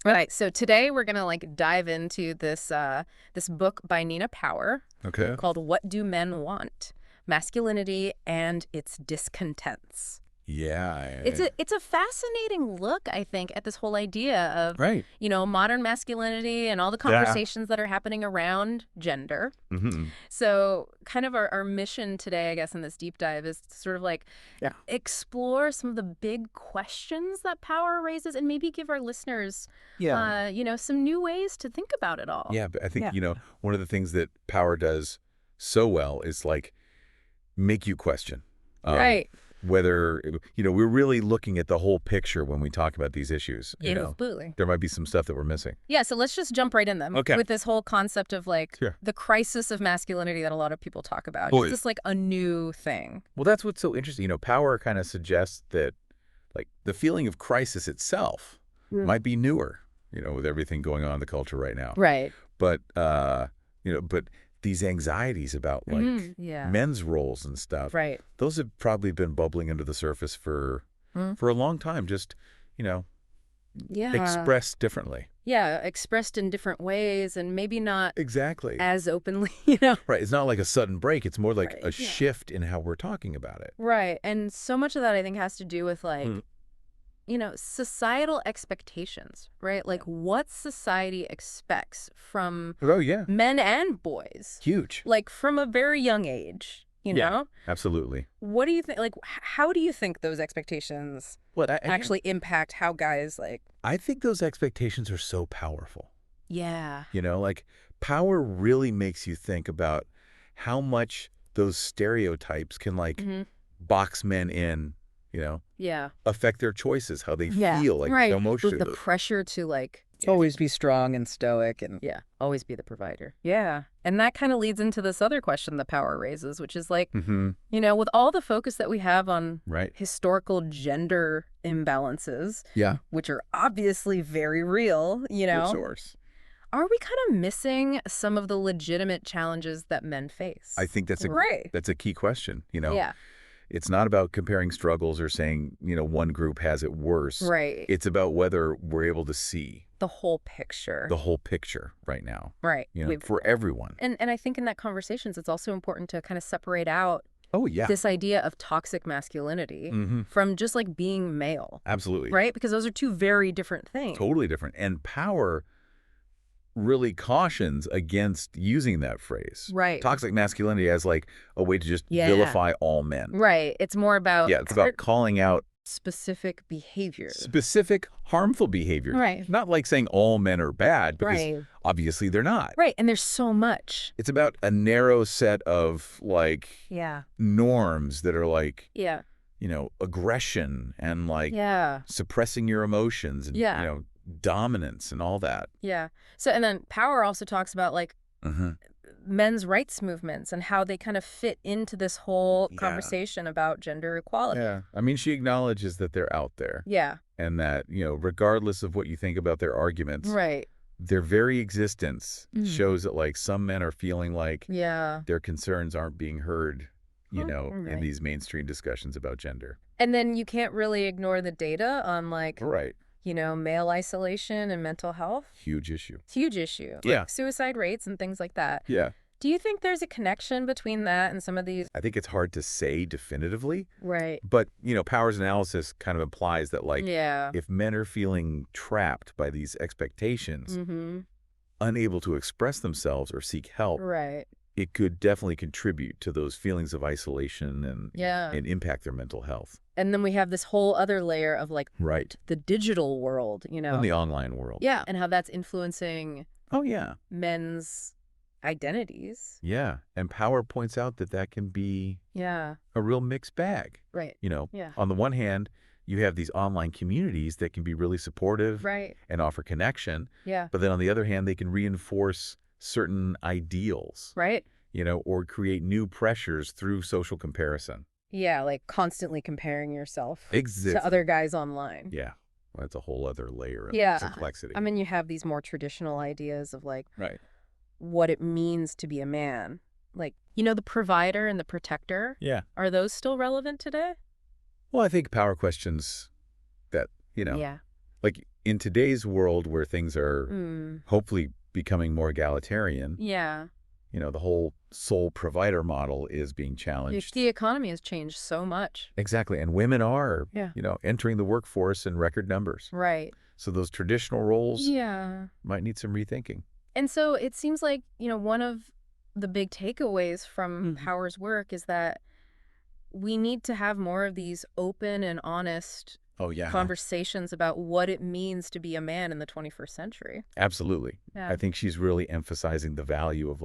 Right. So today we're gonna dive into this this book by Nina Power Okay. called "What Do Men Want? Masculinity and Its Discontents." Yeah. It's a fascinating look, I think, at this whole idea of Right. modern masculinity and all the Yeah. conversations that are happening around gender. Mm-hmm. So kind of our mission today, I guess, in this deep dive is to sort of Yeah. explore some of the big questions that power raises and maybe give our listeners, Yeah. some new ways to think about it all. Yeah, but I think, Yeah. one of the things that power does so well is make you question. Right. Whether, we're really looking at the whole picture when we talk about these issues. Absolutely. There might be some stuff that we're missing. Yeah, so let's just jump right in then Okay. with this whole concept of Sure. the crisis of masculinity that a lot of people talk about. Boy. Is this a new thing? Well, that's what's so interesting. Power kind of suggests that, the feeling of crisis itself might be newer, with everything going on in the culture right now. Right. But, but these anxieties about Yeah. men's roles and stuff, Right. those have probably been bubbling under the surface for a long time, just, Yeah. expressed differently. Yeah, expressed in different ways and maybe not Exactly. as openly, Right. It's not like a sudden break. It's more like Right, a shift in how we're talking about it. Right. And so much of that I think has to do with societal expectations, right? What society expects from Oh, yeah. men and boys, Huge. from a very young age, know? Absolutely. What do you think, how do you think those expectations What actually impact how guys I think those expectations are so powerful. Yeah. Power really makes you think about how much those stereotypes can box men in, Yeah. affect their choices, how they Yeah. feel, Right. emotionally. The pressure to Always be strong and stoic and always be the provider. Yeah. And that kind of leads into this other question that power raises, which is Mm-hmm. with all the focus that we have on Right. historical gender imbalances, Yeah. which are obviously very real, Good source. are we kind of missing some of the legitimate challenges that men face? I think that's Right. a key question. Yeah. It's not about comparing struggles or saying, one group has it worse. Right. It's about whether we're able to see The whole picture. the whole picture right now, Right. for everyone. And I think in that conversations, it's also important to kind of separate out Oh, yeah. this idea of toxic masculinity Mm-hmm. from just being male, Absolutely. right? Because those are two very different things. Totally different. And power really cautions against using that phrase. Right. Toxic masculinity as a way to just Yeah. vilify all men. Right. It's more about Yeah, it's about calling out specific behavior. specific harmful behaviors. Right. Not like saying all men are bad, because Right. obviously they're not. Right. And there's so much. It's about a narrow set of Yeah. norms that are Yeah. aggression and Yeah. suppressing your emotions and Yeah. dominance and all that. Yeah. So, and then power also talks about Mm-hmm. men's rights movements and how they kind of fit into this whole Yeah. conversation about gender equality. Yeah. I mean, she acknowledges that they're out there Yeah. and that, regardless of what you think about their arguments, Right. their very existence Mhm. shows that some men are feeling like Yeah. their concerns aren't being heard, in Right. these mainstream discussions about gender. And then you can't really ignore the data on Right. male isolation and mental health. Huge issue. It's a huge issue. Yeah. Suicide rates and things like that. Yeah. Do you think there's a connection between that and some of these? I think it's hard to say definitively, Right. but, Power's analysis kind of implies that, Yeah. if men are feeling trapped by these expectations, Mm-hmm. unable to express themselves or seek help, Right. it could definitely contribute to those feelings of isolation and Yeah. impact their mental health. And then we have this whole other layer of Right. the digital world, In the online world. Yeah. And how that's influencing Oh, yeah. men's identities. Yeah. And Power points out that can be Yeah. a real mixed bag. Right. Yeah. On the one hand, you have these online communities that can be really supportive Right. and offer connection. Yeah. But then on the other hand, they can reinforce certain ideals, Right. or create new pressures through social comparison. Yeah. Constantly comparing yourself Exactly. to other guys online. Yeah. Well, that's a whole other layer of Yeah. complexity. I mean, you have these more traditional ideas of right. what it means to be a man. The provider and the protector. Yeah. Are those still relevant today? Well, I think Power questions that, Yeah. in today's world where things are hopefully becoming more egalitarian, Yeah. the whole sole provider model is being The, challenged. the economy has changed so much. Exactly. And women are, Yeah. entering the workforce in record numbers. Right. So those traditional roles Yeah. might need some rethinking. And so it seems like, one of the big takeaways from Power's work is that we need to have more of these open and honest Oh, yeah. conversations about what it means to be a man in the 21st century. Absolutely. Yeah. I think she's really emphasizing the value of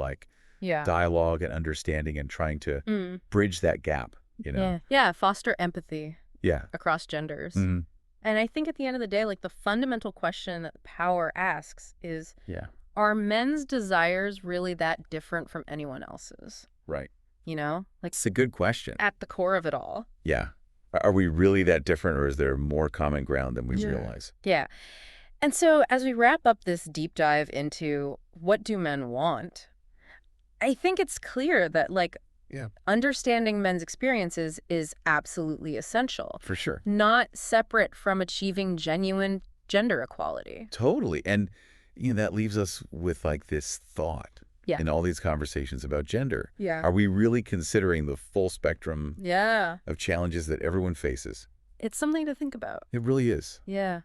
Yeah. dialogue and understanding and trying to bridge that gap, Yeah, foster empathy Yeah. across genders. Mm-hmm. And I think at the end of the day, the fundamental question that Power asks is, Yeah. are men's desires really that different from anyone else's? Right. It's a good question. at the core of it all. Yeah. Are we really that different, or is there more common ground than we realize? Yeah. And so as we wrap up this deep dive into what do men want, I think it's clear that understanding men's experiences is absolutely essential. For sure. Not separate from achieving genuine gender equality. Totally. And that leaves us with this thought in all these conversations about gender. Yeah. Are we really considering the full spectrum Yeah. of challenges that everyone faces? It's something to think about. It really is. Yeah.